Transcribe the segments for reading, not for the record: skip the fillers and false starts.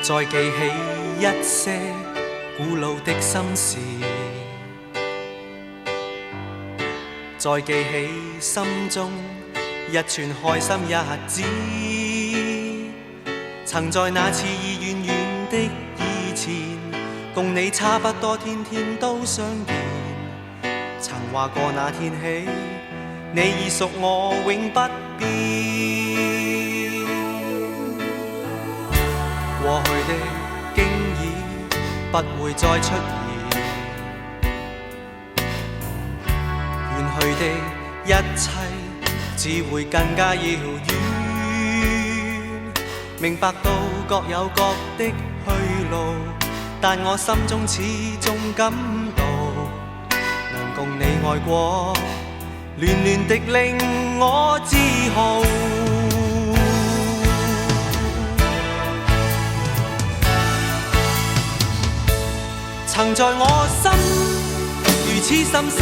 再記起一些古老的心事，再記起心中一串開心日子，曾在那次已遠遠的以前，共你差不多天天都相見，曾話過那天起，你已屬我永不變。過去的經已不會再出現，遠去的一切只會更加遙遠。明白到各有各的去路，但我心中始終感到，能共你愛過，暖暖的令我自豪。曾在我心如此深深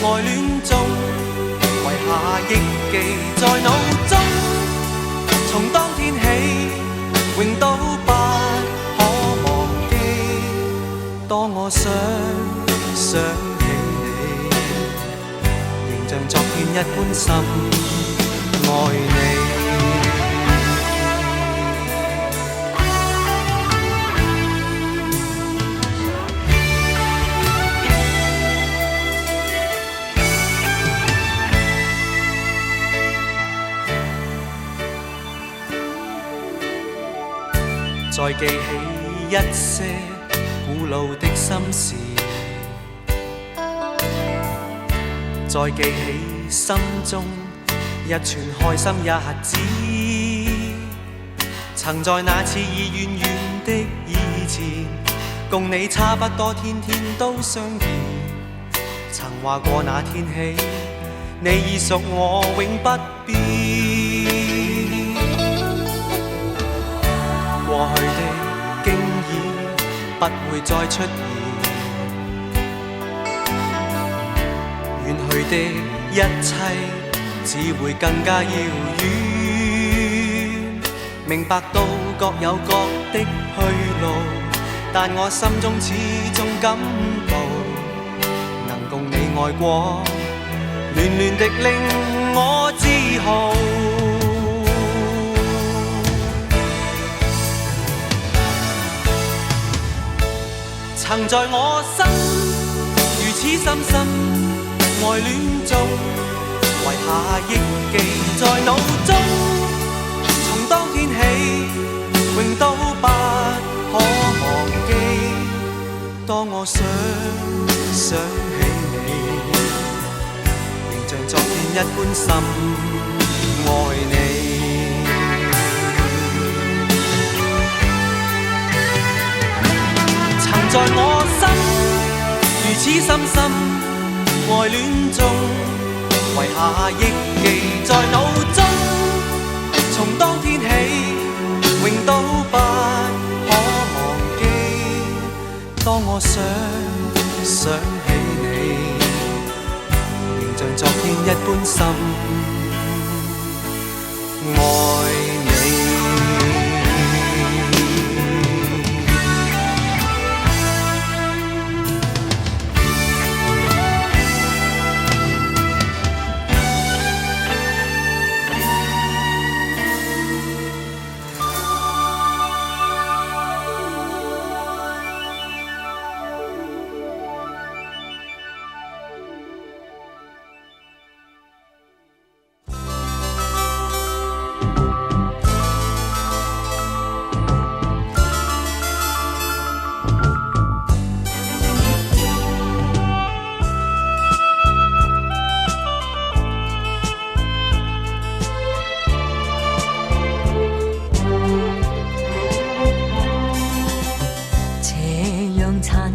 愛戀中，遺下憶記在腦中，從當天起永都不可忘記。當我想起你，仍像昨天一般深愛你。再記起一些古老的心事，再記起心中一串開心日子，曾在那次已遠遠的以前，共你差不多天天都相見，曾話過那天起，你已屬我永不變。過去的經已不會再出現，遠去的一切只會更加遙遠。明白到各有各的去路，但我心中始終感到，能共你愛過，暖暖的令我自豪。曾在我心如此深深愛戀中，遺下憶記在腦中，從當天起永都不可忘記。當我想起你，仍像昨天一般深愛你。在我心如此深深愛戀中，遺下憶記在腦中，從當天起永都不可忘記。當我想起你，仍像昨天一般深愛你。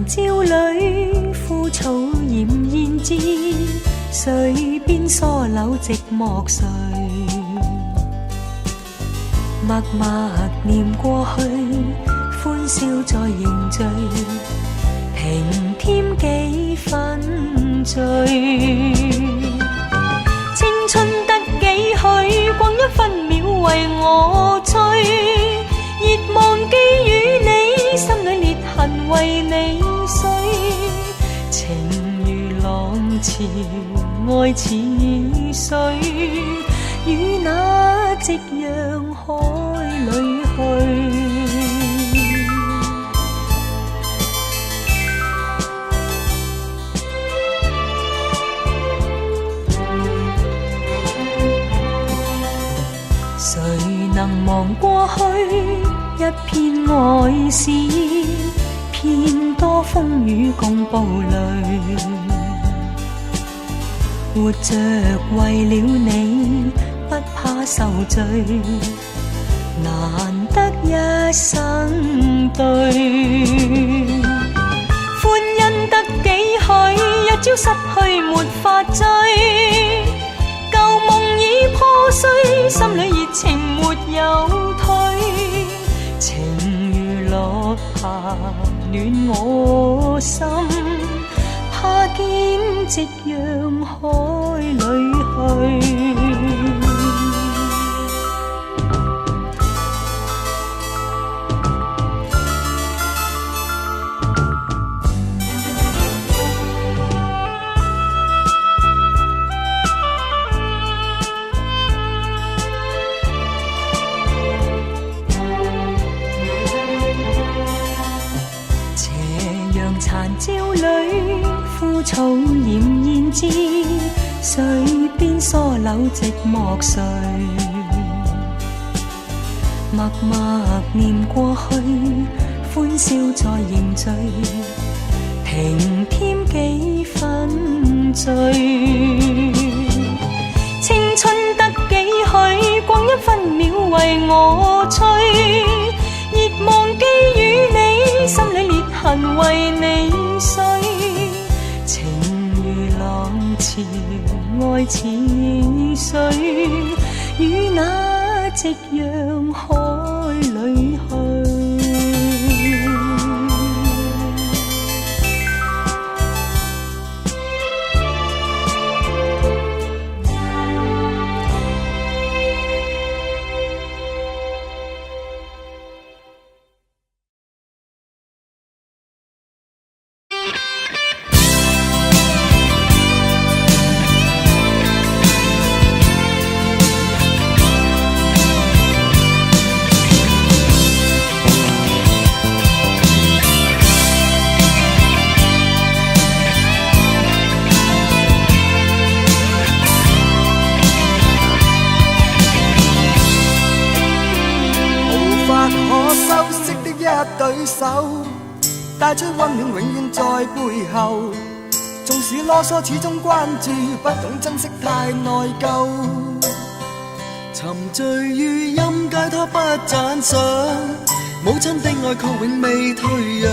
朝裏枯草奄奄枝，水邊疏柳寂寞睡，默默念過去，歡笑再凝聚，平添幾分醉。青春得幾許，光一分秒為我醉，熱忘記愛似水，與那夕陽海裏去。誰能忘過去？一片愛是遍多風雨共步累，活着為了你，不怕受罪，難得一生對。歡欣得幾許？一朝失去沒法追。舊夢已破碎，心裏熱情沒有退，情如落霞暖我心，怕見夕陽海裏去。殘朝裏枯草儼然至，水邊疏柳寂寞睡，默默念過去，歡笑再凝聚，平添幾分醉。青春得幾許？光陰分秒為我吹，熱忘記與你，心裏裂痕為你碎，情如浪潮愛似水，與那夕陽海裏去。對手帶出溫暖，永遠在背後。縱使囉嗦，始終關注，不懂珍惜，太內疚。沉醉於音階，他不讚賞。母親的愛卻永未退讓。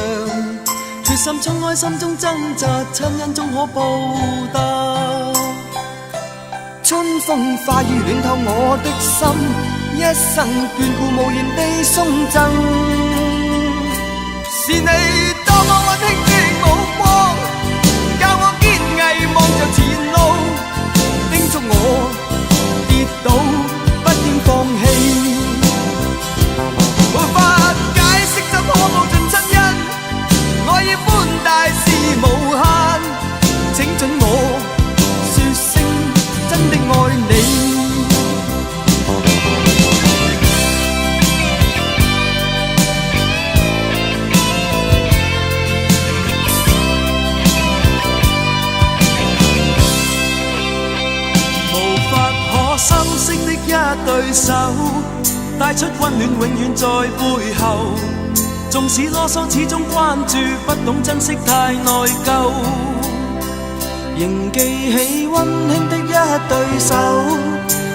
決心衝開心中掙扎，親恩終可報答。春風化雨暖透我的心，一生眷顧無言地送贈。是你多麼溫馨的目光，教我堅毅望着前路，叮囑我跌倒不應放棄。無法解釋怎可報盡親恩，愛意寬大是無限，請准我說聲真的愛你。相識的一對手，帶出溫暖，永遠在背後。縱使囉嗦，始終關注，不懂珍惜，太內疚。仍記起溫馨的一對手，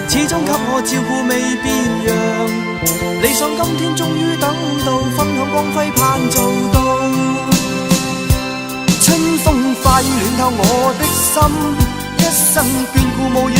始終給我照顧未變樣。理想今天終於等到，分享光輝盼做到。春風化雨暖透我的心，一生眷顧無言